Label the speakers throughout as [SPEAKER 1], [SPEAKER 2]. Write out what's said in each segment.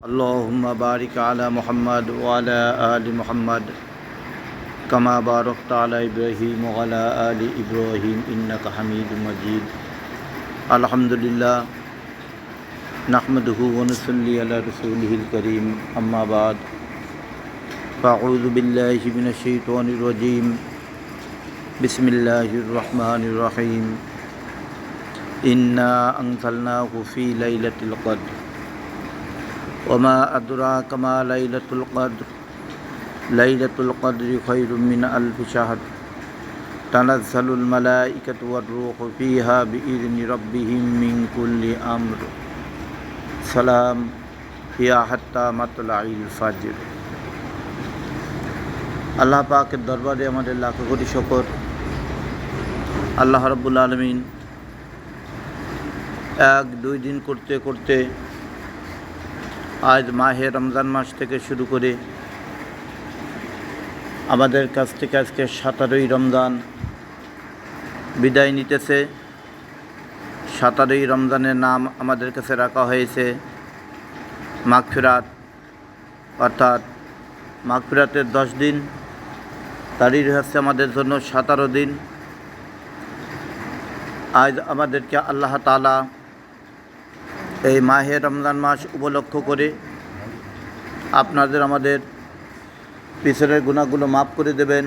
[SPEAKER 1] अल्लाहुम्मा बारिक अला मुहम्मद व अला आलि मुहम्मद कमा बारकता अला इब्राहीम व अला आलि इब्राहीम इन्नका हमीदुम मजीद। अल्हम्दुलिल्लाह नहमदुहु व नुसल्ली अला रसूलिहिल करीम, अम्मा बाद फ़अऊज़ु बिल्लाहि मिनश शैतानिर रजीम। बिस्मिल्लाहिर रहमानिर रहीम। इन्ना अंज़लनाहु फ़ी लैलतिल क़द्र वमा अदराका मा लैलतुल क़द्र लैलतुल क़द्रि खैरुम मिन अल्फ़ि शहर तनज़्ज़लुल मलाइकतु वर्रूहु फ़ीहा बिइज़्नि रब्बिहिम मिन कुल्लि अम्र सलाम हिया हत्ता मतलाइल फ़ज्र। আল্লাহ পাকের দরবারে আমাদের লাখো কোটি শুকর। আল্লাহ রাব্বুল আলামিন এক দুই দিন করতে করতে আজ মাহে রমজান মাস থেকে শুরু করে আমাদের কাছ থেকে আজকে 17ই রমজান বিদায় নিতেছে। 17ই রমজানের নাম আমাদের কাছে রাখা হয়েছে মাগফিরাত, অর্থাৎ মাগফিরাতের 10 দিন, তারই হচ্ছে আমাদের জন্য 17 দিন। আজ আমাদেরকে আল্লাহ তাআলা এই মাহে রমজান মাস উপলক্ষ করে আপনাদের আমাদের পিছনের গুনাহগুলো মাফ করে দেবেন,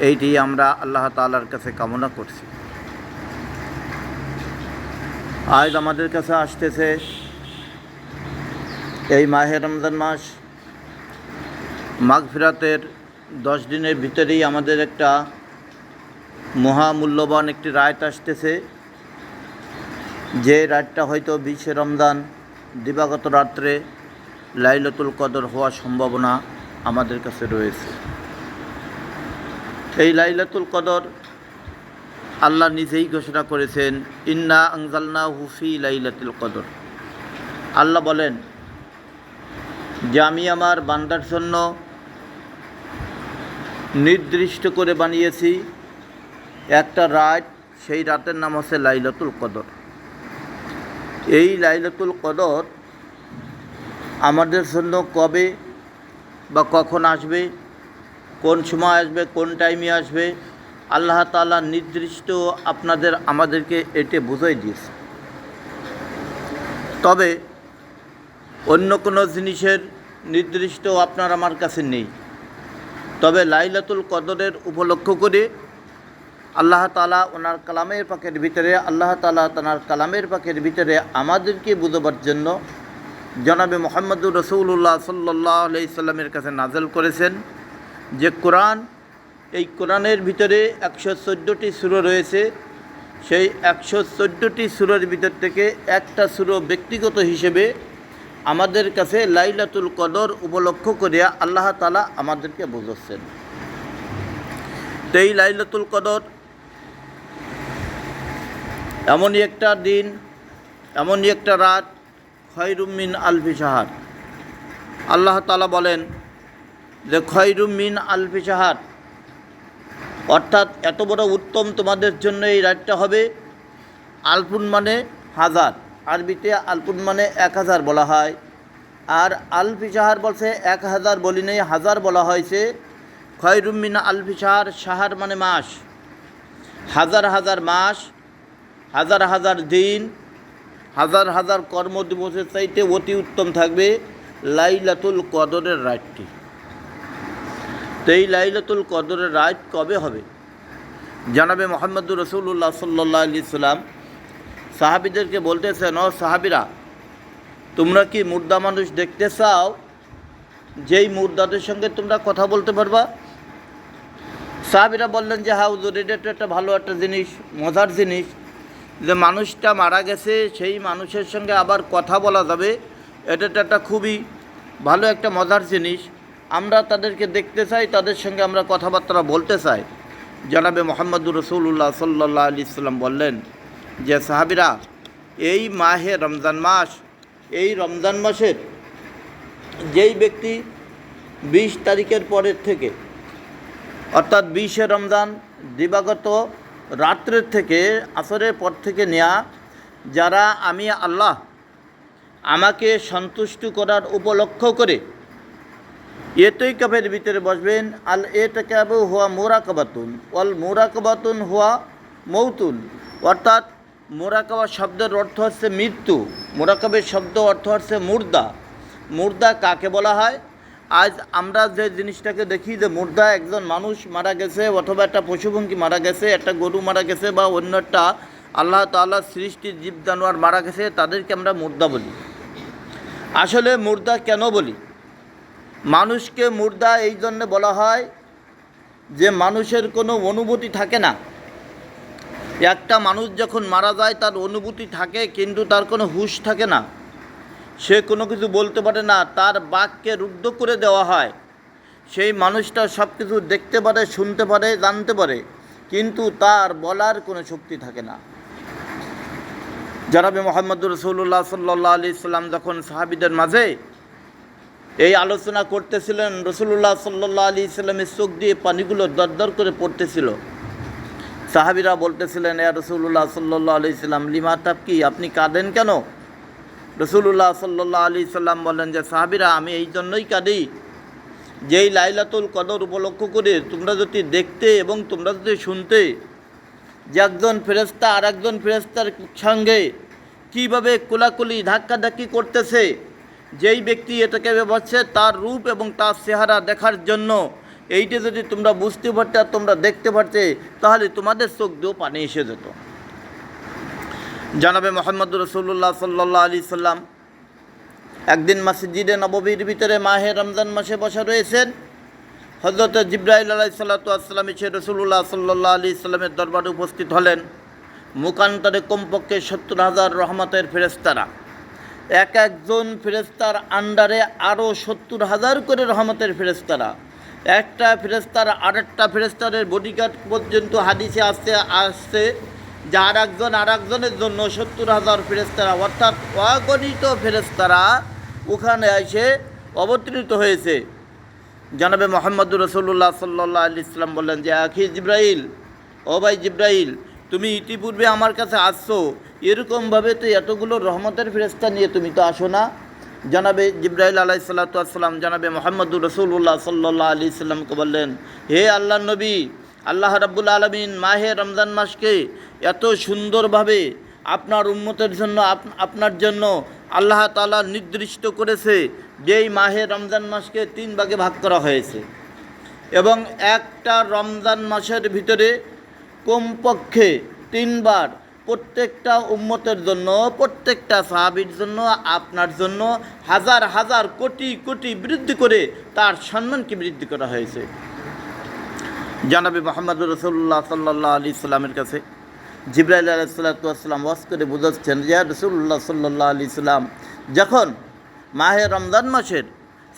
[SPEAKER 1] এইটি আমরা আল্লাহ তাআলার কাছে কামনা করছি। আজ আমাদের কাছে আসতেছে এই মাহে রমজান মাস, মাগফিরাতের 10 দিনের ভিতরেই আমাদের একটা মহামূল্যবান একটি রাত আসতেছে, যে রাতটা হয়তো 20 রমজান দিবাগত রাত্রে লাইলাতুল কদর হওয়ার সম্ভাবনা আমাদের কাছে রয়েছে। এই লাইলাতুল কদর আল্লাহ নিজেই ঘোষণা করেছেন, ইন্না আনজালনাহু ফি লাইলাতুল কদর। আল্লাহ বলেন যে আমি আমার বান্দার জন্য নির্দিষ্ট করে বানিয়েছি একটা রাত, সেই রাতের নাম হচ্ছে লাইলাতুল কদর। এই লাইলাতুল কদর আমাদের জন্য কবে বা কখন আসবে, কোন সময় আসবে, কোন টাইমে আসবে, আল্লাহ তাআলা নির্দিষ্ট আমাদেরকে এটি বুঝাই দিয়েছে। তবে অন্য কোনো জিনিসের নির্দিষ্ট আপনার আমার কাছে নেই। তবে লাইলাতুল কদরের উপলক্ষ করে আল্লাহ তাআলা ওনার কালামের পাকের ভিতরে আমাদেরকে বুঝাবার জন্য জনাবে মুহাম্মদুর রাসূলুল্লাহ সাল্লাল্লাহু আলাইহি সাল্লামের কাছে নাযিল করেছেন যে কোরআন। এই কোরআনের ভিতরে 114টি সূরা রয়েছে। সেই 114টি সূরার ভিতর থেকে একটা সূরা ব্যক্তিগত হিসেবে আমাদের কাছে লাইলাতুল কদর উপলক্ষ করে আল্লাহ তাআলা আমাদেরকে বোঝাচ্ছেন। তো এই লাইলাতুল কদর এমনই একটা দিন, এমনই একটা রাত, খয়রুম মিন আলফি শাহর। আল্লাহ তাআলা বলেন যে খয়রুম মিন আলফি শাহর, অর্থাৎ এত বড় উত্তম তোমাদের জন্য এই রাতটা হবে। আলফুন মানে হাজার, আরবিতে আলফুন মানে 1000 বলা হয়। আর আলফি শাহর বলছে 1000 বলি নেই, হাজার বলা হয়েছে। খয়রুম মিন আলফি শাহর, শাহর মানে মাস, হাজার হাজার মাস, হাজার হাজার দিন, হাজার হাজার কর্মদিবসের চাইতে অতি উত্তম থাকবে লাইলাতুল কদরের রাতটি। তো এই লাইলাতুল কদরের রাত কবে হবে? জনাবে মুহাম্মদুর রাসূলুল্লাহ সাল্লাল্লাহু আলাইহি সাল্লাম সাহাবীদেরকে বলতেছেন, ও সাহাবীরা, তোমরা কি মুর্দা মানুষ দেখতে চাও যেই মুর্দাদের সঙ্গে তোমরা কথা বলতে পারবা? সাহাবীরা বললেন যে হ্যাঁ হুজুর, এটা তো একটা ভালো একটা জিনিস, মজার জিনিস, যে মানুষটা মারা গেছে সেই মানুষের সঙ্গে আবার কথা বলা যাবে, এটা তো একটা খুবই ভালো একটা মজার জিনিস। আমরা তাদেরকে দেখতে চাই, তাদের সঙ্গে আমরা কথাবার্তা বলতে চাই। জনাবে মুহাম্মদুর রাসূলুল্লাহ সাল্লাল্লাহু আলাইহি সাল্লাম বললেন যে সাহাবীরা, এই মাহে রমজান মাস, এই রমজান মাসের যেই ব্যক্তি 20 তারিখের পরের থেকে, অর্থাৎ 20শে রমজান দিবাগত রাত্রের থেকে, আসরের পর থেকে নেয়া, যারা আমি আল্লাহ আমাকে সন্তুষ্ট করার উপলক্ষ করে এতেকাফের ভিতরে বসবেন। আল এতেকাফু হুয়া মুরাকাবাতুন ওয়াল মুরাকাবাতুন হুয়া মৌতুন, অর্থাৎ মুরাকাবা শব্দের অর্থ হচ্ছে মৃত্যু, মুরাকাবের শব্দ অর্থ হচ্ছে মুর্দা। মুর্দা কাকে বলা হয়? আজ আমরা যে জিনিসটাকে দেখি যে মুর্দা একজন মানুষ মারা গেছে, অথবা একটা পশুপঙ্খী মারা গেছে, একটা গরু মারা গেছে, বা অন্য একটা আল্লাহ তাআলার সৃষ্টির জীব জানোয়ার মারা গেছে, তাদেরকে আমরা মুর্দা বলি। আসলে মুর্দা কেন বলি? মানুষকে মুর্দা এই জন্য বলা হয় যে মানুষের কোনো অনুভূতি থাকে না। একটা মানুষ যখন মারা যায় তার অনুভূতি থাকে, কিন্তু তার কোনো হুঁশ থাকে না, সে কোনো কিছু বলতে পারে না, তার বাককে রুদ্ধ করে দেওয়া হয়। সেই মানুষটা সব কিছু দেখতে পারে, শুনতে পারে, জানতে পারে, কিন্তু তার বলার কোনো শক্তি থাকে না। জনাবে মুহাম্মদুর রাসূলুল্লাহ সাল্লাল্লাহু আলাইহি সাল্লাম যখন সাহাবীদের মাঝে এই আলোচনা করতেছিলেন, রাসূলুল্লাহ সাল্লাল্লাহু আলাইহি সাল্লামের চোখ দিয়ে পানিগুলো দরদর করে পড়তেছিল। সাহাবীরা বলতেছিলেন, ইয়া রাসূলুল্লাহ সাল্লাল্লাহু আলাইহি সাল্লাম লিমা তাবকি, আপনি কাঁদেন কেন? রাসূলুল্লাহ সাল্লাল্লাহু আলাইহি সাল্লাম বলেন যে, সাহাবীরা আমি এই জন্যই কাঁদি, যেই লাইলাতুল কদর উপলক্ষ করে তোমরা যদি দেখতে এবং তোমরা যদি শুনতে যে একজন ফেরেশতা আর একজন ফেরেশতার সঙ্গে কীভাবে কোলাকুলি ধাক্কাধাক্কি করতেছে, যেই ব্যক্তি এটাকে বসছে তার রূপ এবং তার চেহারা দেখার জন্য, এইটা যদি তোমরা বুঝতে পারতে আর তোমরা দেখতে পারতে, তাহলে তোমাদের চোখ দিয়েও পানি এসে যেত। জনাবে মুহাম্মদুর রাসূলুল্লাহ সাল্লাল্লাহু আলাইহি সাল্লাম একদিন মসজিদে নববীর ভিতরে মাহে রমজান মাসে বসা রয়েছেন। হযরত জিবরাইল আলাইহিস সালাতু ওয়াস সালাম এসে রাসূলুল্লাহ সাল্লাল্লাহু আলাইহি সাল্লামের দরবারে উপস্থিত হলেন। মুকান্তরে কমপক্ষে ৭০,০০০ রহমতের ফেরেশতারা, এক একজন ফেরেশতার আন্ডারে আরও ৭০,০০০ করে রহমতের ফেরেশতারা, একটা ফেরেশতার আরেকটা ফেরেশতারের বডিগার্ড পর্যন্ত হাদিসে আসছে যে আর একজনের জন্য ৭০,০০০ ফেরেশতারা, অর্থাৎ অগণিত ফেরেশতারা ওখানে এসে অবতরিত হয়েছে। জনাবে মুহাম্মদুর রাসূলুল্লাহ সাল্লাল্লাহু আলাইহি সাল্লাম বললেন যে, আখি জিবরাইল, ও ভাই জিবরাইল, তুমি ইতিপূর্বে আমার কাছে আসছো, এরকমভাবে তো এতগুলো রহমতের ফেরেশতা নিয়ে তুমি তো আসো না। জনাবে জিবরাইল আলাইহিস সালাতু ওয়াস সালাম জনাবে মুহাম্মদুর রাসূলুল্লাহ সাল্লাল্লাহু আলাইহি সাল্লামকে বললেন, হে আল্লাহর নবী, আল্লাহ রাব্বুল আলামিন মাহে রমজান মাসকে এত সুন্দরভাবে আপনার উম্মতের জন্য, আপনার জন্য আল্লাহ তাআলা নির্দিষ্ট করেছে, যেই মাহে রমজান মাসকে 3 ভাগে ভাগ করা হয়েছে, এবং একটা রমজান মাসের ভিতরে কমপক্ষে 3 বার প্রত্যেকটা উম্মতের জন্য, প্রত্যেকটা সাহাবীর জন্য, আপনার জন্য হাজার হাজার কোটি কোটি বৃদ্ধি করে তার সম্মানকে বৃদ্ধি করা হয়েছে। জনাবে মুহাম্মদুর রাসূলুল্লাহ সাল্লাল্লাহু আলাইহি সাল্লামের কাছে জিবরাইল আলাইহিস সালাতু ওয়াস সালাম ওয়াজ করে বুঝাচ্ছেন যে, রাসূলুল্লাহ সাল্লাল্লাহু আলাইহি সাল্লাম, যখন মাহে রমজান মাসের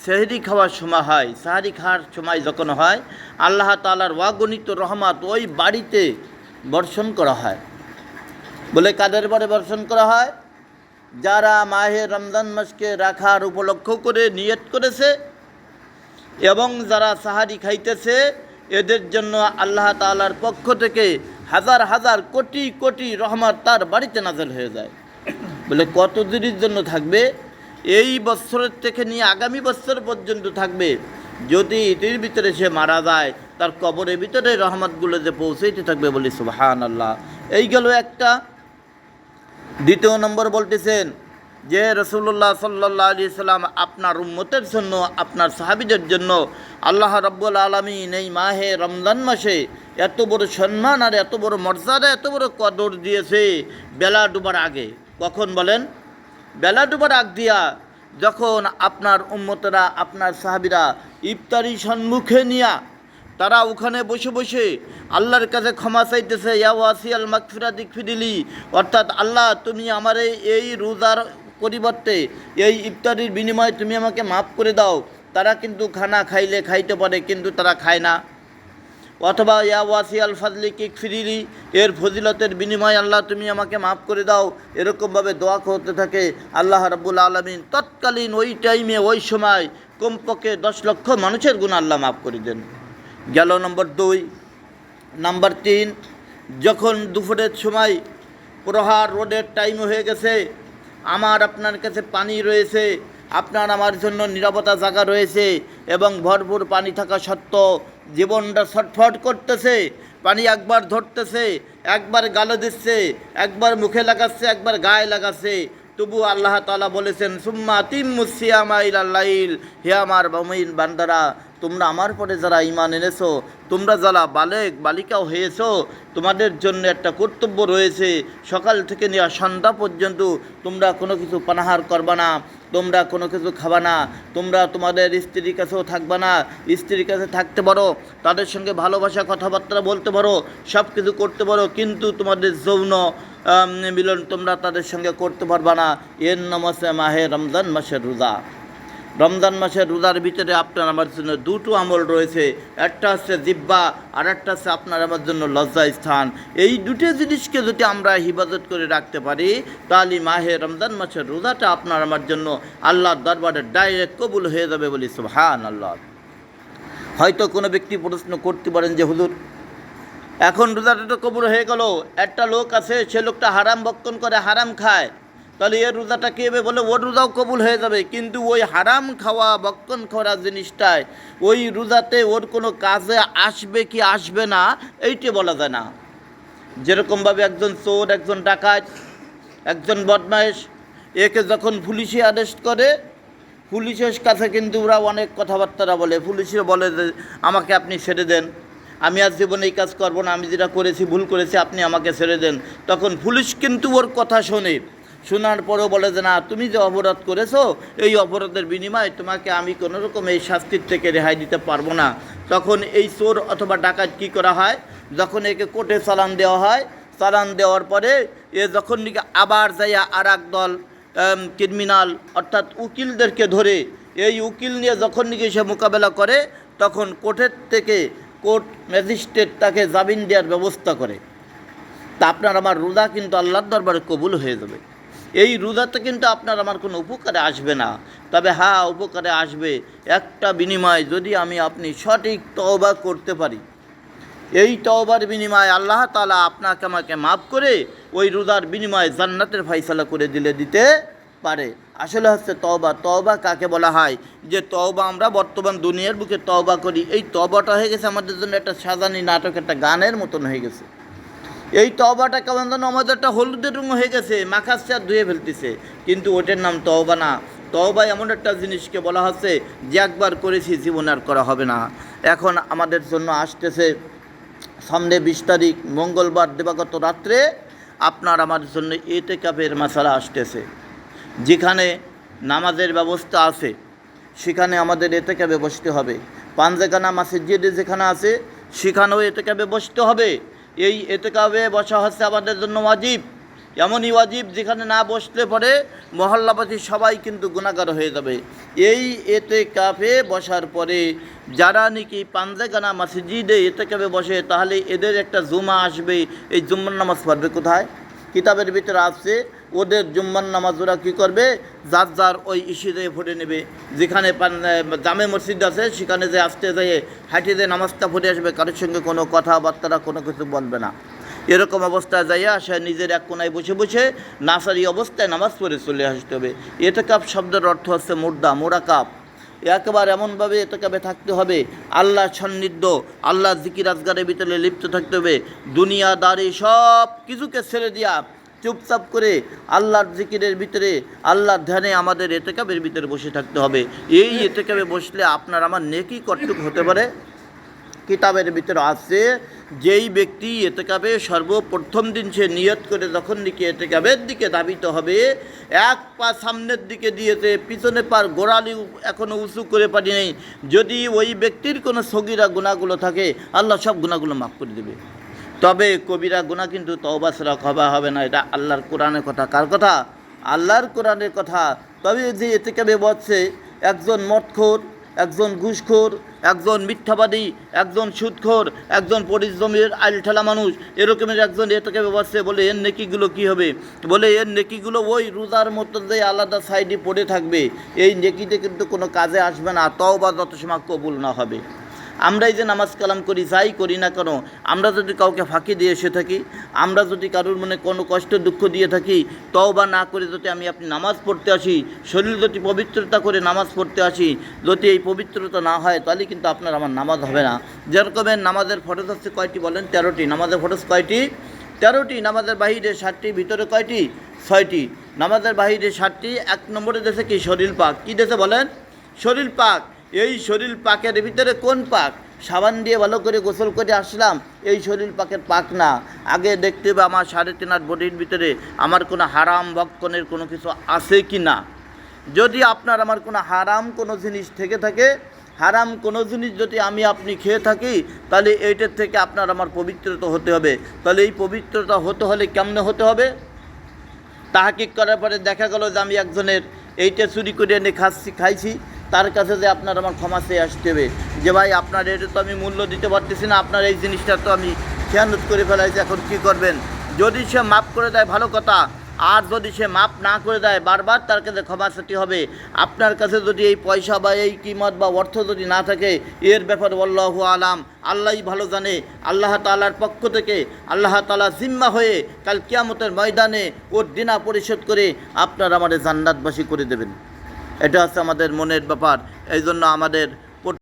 [SPEAKER 1] সেহরি খাওয়ার সময় হয়, সাহারি খাওয়ার সময় যখন হয়, আল্লাহ তাআলার অগণিত রহমত ওই বাড়িতে বর্ষণ করা হয়। বলে কাদের পরে বর্ষণ করা হয়? যারা মাহে রমজান মাসকে রাখার উপলক্ষ করে নিয়ত করেছে এবং যারা সাহারি খাইতেছে, এদের জন্য আল্লাহ তাআলার পক্ষ থেকে হাজার হাজার কোটি কোটি রহমত তার বাড়িতে নাযিল হয়ে যায়। বলে কত দিনের জন্য থাকবে? এই বছরের থেকে নিয়ে আগামী বছর পর্যন্ত থাকবে। যদি এটির ভিতরে সে মারা যায়, তার কবরের ভিতরে রহমতগুলো যে পৌঁছাইতে থাকবে। বলি সুবহানাল্লাহ। এই গেল একটা। দ্বিতীয় নম্বর বলতেছেন যে, রাসূলুল্লাহ সাল্লাল্লাহু আলাইহি সাল্লাম আপনার উম্মতের জন্য, আপনার সাহাবীদের জন্য আল্লাহ রাব্বুল আলামিন এই মাহে রমজান মাসে এত বড় সম্মান আর এত বড় মর্যাদা, এত বড় কদর দিয়েছে বেলা ডুবার আগে। কখন বলেন? বেলা ডুবার আগ দিয়া, যখন আপনার উম্মতেরা, আপনার সাহাবীরা ইফতারি সম্মুখে নিয়া তারা ওখানে বসে বসে আল্লাহর কাছে ক্ষমা চাইতেছে, ইয়া ওয়াসিয়াল মাগফিরাত ইগফিরলি, অর্থাৎ আল্লাহ তুমি আমার এই রোজার পরিবর্তে, এই ইফতারির বিনিময়ে তুমি আমাকে মাফ করে দাও। তারা কিন্তু খানা খাইলে খাইতে পারে, কিন্তু তারা খায় না। অথবা ইয়া ওয়াসিয়াল ফাজলি ইগফিরলি, এর ফজিলতের বিনিময়ে আল্লাহ তুমি আমাকে মাফ করে দাও। এরকমভাবে দোয়া করতে থাকে। আল্লাহ রাব্বুল আলামিন তৎকালীন ওই টাইমে, ওই সময় কমপক্ষে 10 লক্ষ মানুষের গুনাহ আল্লাহ মাফ করে দেন। গেল নম্বর 2। নাম্বার 3, যখন দুপুরের সময় প্রহার রোডের টাইম হয়ে গেছে, আমার আপনার কাছে পানি রয়েছে, আপনার আমার জন্য নিরাপত্তা জায়গা রয়েছে এবং ভরপুর পানি থাকা সত্ত্বেও জীবনটা ছটফট করতেছে, পানি একবার ধরতেছে, একবার গালে দিচ্ছে, একবার মুখে লাগাচ্ছে, একবার গায়ে লাগাচ্ছে, তবু আল্লাহ তাআলা বলেছেন সুম্মা তিম্মুস সিয়ামা ইলাল লাইল, হে আমার মুমিন বান্দারা, তোমরা আমার পরে যারা ঈমান এনেছো, তোমরা যারা বালেক বালিকাও হয়েছো, তোমাদের জন্য একটা কর্তব্য রয়েছে, সকাল থেকে নিয়ে সন্ধ্যা পর্যন্ত তোমরা কোনো কিছু পানাহার করবা না, তোমরা কোনো কিছু খাবা না, তোমরা তোমাদের স্ত্রীর কাছেও থাকবা না, স্ত্রীর কাছে থাকতে পারো, তাদের সঙ্গে ভালোবাসা কথাবার্তা বলতে পারো, সব কিছু করতে পারো, কিন্তু তোমাদের যৌন মিলন তোমরা তাদের সঙ্গে করতে পারবা না। এর নাম হচ্ছে মাহে রমজান মাসের রোজা। রমজান মাসের রোজার ভিতরে আপনার আমার জন্য দুটো আমল রয়েছে, একটা হচ্ছে জিহ্বা আর একটা হচ্ছে আপনার আমার জন্য লজ্জা স্থান। এই দুটো জিনিসকে যদি আমরা হিফাজত করে রাখতে পারি, তাহলে মাহে রমজান মাসের রোজাটা আপনার আমার জন্য আল্লাহর দরবারে ডাইরেক্ট কবুল হয়ে যাবে বলি সুবহানাল্লাহ। হয়তো কোনো ব্যক্তি প্রশ্ন করতে পারেন যে হুজুর, এখন রোজাটা তো কবুল হয়ে গেল, একটা লোক আছে সে লোকটা হারাম ভক্ষণ করে, হারাম খায়, তাহলে এর রোজাটা কী হবে? বলে ওর রোজাও কবুল হয়ে যাবে, কিন্তু ওই হারাম খাওয়া ভক্ষণ করা জিনিসটায় ওই রোজাতে ওর কোনো কাজে আসবে কি আসবে না এইটি বলা যায় না। যেরকমভাবে একজন চোর, একজন ডাকাত, একজন বদমাইশ, একে যখন পুলিশে অ্যারেস্ট করে, পুলিশের কাছে কিন্তু ওরা অনেক কথাবার্তা বলে, পুলিশে বলে যে আমাকে আপনি ছেড়ে দেন, আমি আর জীবনে এই কাজ করবো না, আমি যেটা করেছি ভুল করেছি, আপনি আমাকে ছেড়ে দেন। তখন পুলিশ কিন্তু ওর কথা শোনে, শোনার পরেও বলে যে না, তুমি যে অপরাধ করেছো এই অপরাধের বিনিময়ে তোমাকে আমি কোনো রকম এই শাস্তির থেকে রেহাই দিতে পারবো না। তখন এই চোর অথবা ডাকাত কী করা হয়, যখন একে কোর্টে চালান দেওয়া হয়, চালান দেওয়ার পরে এ যখন নাকি আবার যাইয়া আর এক দল ক্রিমিনাল অর্থাৎ উকিলদেরকে ধরে, এই উকিল নিয়ে যখন নাকি সে মোকাবেলা করে, তখন কোর্টের থেকে কোর্ট ম্যাজিস্ট্রেট তাকে জামিন দেওয়ার ব্যবস্থা করে। তা আপনার আমার রোজা কিন্তু আল্লাহর দরবারে কবুল হয়ে যাবে। এই রোজাতে কিন্তু আপনার আমার কোনো উপকারে আসবে না, তবে হ্যাঁ উপকারে আসবে একটা বিনিময়, যদি আমি আপনি সঠিক তওবা করতে পারি। এই তওবার বিনিময়ে আল্লাহ তাআলা আপনাকে আমাকে মাফ করে ওই রোজার বিনিময়ে জান্নাতের ফয়সালা করে দিতে পারে। আসলে হচ্ছে তওবা। তওবা কাকে বলা হয়? যে তওবা আমরা বর্তমান দুনিয়ার বুকে তওবা করি, এই তওবাটা হয়ে গেছে আমাদের জন্য একটা সাজানি নাটক, একটা গানের মতন হয়ে গেছে। এই তওবাটা কেমন যেন আমাদের একটা হলুদের রঙ হয়ে গেছে, মাখাচ্ছে আর ধুয়ে ফেলতেছে, কিন্তু ওটার নাম তওবা না। তওবা এমন একটা জিনিসকে বলা হচ্ছে যে একবার করেছি জীবনে আর করা হবে না। এখন আমাদের জন্য আসতেছে সামনে 20 তারিখ মঙ্গলবার দিবাগত রাত্রে আপনার আমার জন্য ইতিকাফের মাসালা আসতেছে, যেখানে নামাজের ব্যবস্থা আছে সেখানে আমাদের ইতিকাফে বসতে হবে। পাঞ্জেখানা মসজিদে যেখানে আছে সেখানেও ইতিকাফে বসতে হবে। এই ইতিকাফে বসা হচ্ছে আমাদের জন্য ওয়াজিব, এমনই ওয়াজিব যেখানে না বসলে পরে মহল্লাবাসী সবাই কিন্তু গুনাহগার হয়ে যাবে। এই ইতিকাফে বসার পরে যারা নাকি পাঞ্জেখানা মসজিদে ইতিকাফে বসে, তাহলে এদের একটা জুমা আসবে, এই জুম্মার নামাজ পড়বে কোথায়? কিতাবের ভিতরে আসছে ওদের জুম্মার নামাজ ওরা কী করবে, যার যার ওই ইস্যুতে পড়ে নেবে। যেখানে জামে মসজিদ আছে সেখানে যে আসতে যেয়ে হাঁটিয়ে যে নামাজটা পড়ে আসবে, কারোর সঙ্গে কোনো কথাবার্তা কোনো কিছু বলবে না। এরকম অবস্থায় যাইয়া সে নিজের এক কোনায় বসে বসে নাসারি অবস্থায় নামাজ পড়ে চলে আসতে হবে। ইতিকাফ শব্দের অর্থ হচ্ছে মুর্দা, মোরাকাব। একবার এমনভাবে ইতিকাফে থাকতে হবে, আল্লাহ সান্নিধ্য, আল্লাহ জিকির আজগারের ভিতরে লিপ্ত থাকতে হবে। দুনিয়াদারি সব কিছুকে ছেড়ে দিয়া চুপচাপ করে আল্লাহর জিকিরের ভিতরে, আল্লাহর ধ্যানে আমাদের ইতিকাফের ভিতরে বসে থাকতে হবে। এই ইতিকাফে বসলে আপনার আমার নেকি কতটুকু হতে পারে? কিতাবের ভিতরে আছে, যেই ব্যক্তি ইতিকাফে সর্বপ্রথম দিন সে নিয়ত করে যখন নাকি ইতিকাফের দিকে ধাবিত হবে, এক পা সামনের দিকে দিয়েছে, পিছনে পার গোড়ালি এখনও উঁচু করে পারি নেই, যদি ওই ব্যক্তির কোনো সগীরা গুনাহগুলো থাকে আল্লাহ সব গুনাহগুলো মাফ করে দেবে। তবে কবিরা গুনাহ কিন্তু তওবা ছাড়া ক্ষমা হবে না। এটা আল্লাহর কোরআনের কথা। কার কথা? আল্লাহর কোরআনের কথা। তবে যে ইতিকাফে বসছে একজন মদখোর, একজন ঘুষখোর, একজন মিথ্যাবাদী, একজন সুদখোর, একজন পরিশ্রমের আইলঠেলা মানুষ, এরকমের একজন ইতিকাফে বসছে, বলে এর নেকিগুলো কী হবে? বলে এর নেকিগুলো ওই রোজার মতো যে আলাদা সাইডে পড়ে থাকবে, এই নেকিতে কিন্তু কোনো কাজে আসবে না, তওবা যত সময় কবুল না হবে। আমরাই যে নামাজ কালাম করি যাই করি না কেন, আমরা যদি কাউকে ফাঁকি দিয়ে এসে থাকি, আমরা যদি কারোর মনে কোনো কষ্ট দুঃখ দিয়ে থাকি, তওবা না করে যদি আমি আপনি নামাজ পড়তে আসি, শরীর যদি পবিত্রতা করে নামাজ পড়তে আসি, যদি এই পবিত্রতা না হয় তাহলে কিন্তু আপনার আমার নামাজ হবে না। যেরকমের নামাজের ফরজ হচ্ছে কয়টি বলেন? 13টি। নামাজের ফরজ কয়টি? 13টি। নামাজের বাহিরে 7টি, ভিতরে কয়টি? 6টি। নামাজের বাহিরে 7টি। 1 নম্বরে দেশে কি? শরীর পাক। কী দেশে বলেন? শরীর পাক। এই শরীর পাকের ভিতরে কোন পাক? সাবান দিয়ে ভালো করে গোসল করে আসলাম, এই শরীর পাকের পাক না। আগে দেখতে হবে আমার 3.5 বডির ভিতরে আমার কোনো হারাম ভক্ষণের কোনো কিছু আছে কি না। যদি আপনার আমার কোনো হারাম কোনো জিনিস থেকে থাকে, হারাম কোনো জিনিস যদি আমি আপনি খেয়ে থাকি, তাহলে এইটার থেকে আপনার আমার পবিত্রতা হতে হবে। তাহলে এই পবিত্রতা হতে হলে কেমনে হতে হবে? তাহাকিক করার পরে দেখা গেল যে আমি একজনের এইটা চুরি করে এনে খাইছি, তার কাছে যে আপনার আমার ক্ষমা চেয়ে আসতে হবে যে ভাই আপনার এটা তো আমি মূল্য দিতে পারতেছি না, আপনার এই জিনিসটা তো আমি খেয়ানত করে ফেলাইছি, এখন কী করবেন? যদি সে মাফ করে দেয় ভালো কথা, আর যদি সে মাফ না করে দেয় বারবার তার কাছে ক্ষমা চাইতে হবে। আপনার কাছে যদি এই পয়সা বা এই কিমত বা অর্থ যদি না থাকে, এর ব্যাপারে আল্লাহু আলাম, আল্লাহই ভালো জানে। আল্লাহ তাআলার পক্ষ থেকে আল্লাহ তাআলা জিম্মা হয়ে কাল কিয়ামতের ময়দানে ওর দিনা পরিশোধ করে আপনার আমাদের জান্নাতবাসী করে দেবেন। এটা হচ্ছে আমাদের মনের ব্যাপার। এই জন্য আমাদের